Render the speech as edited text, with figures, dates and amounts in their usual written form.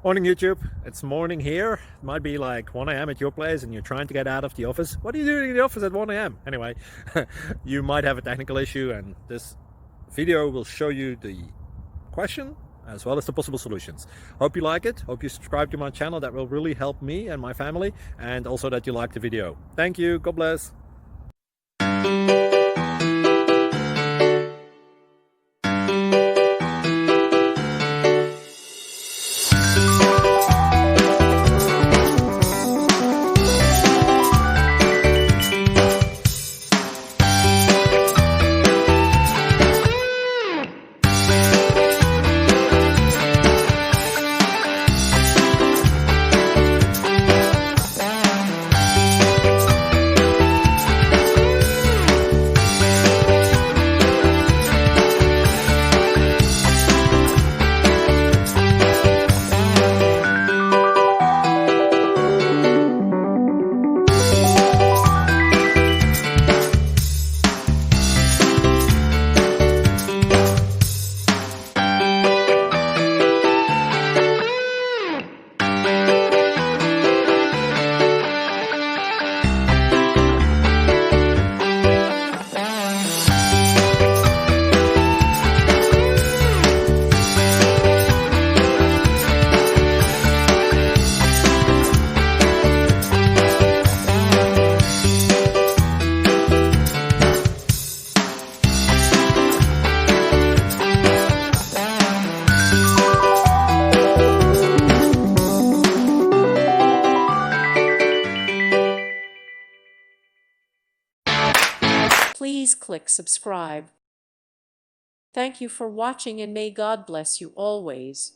Morning YouTube, it's morning here. It might be like 1 a.m. at your place and you're trying to get out of the office. What are you doing in the office at 1 a.m.? Anyway, you might have a technical issue and this video will show you the question as well as the possible solutions. Hope you like it, hope you subscribe to my channel. That will really help me and my family, and also that you like the video. Thank you, God bless. Please click subscribe. Thank you for watching and may God bless you always.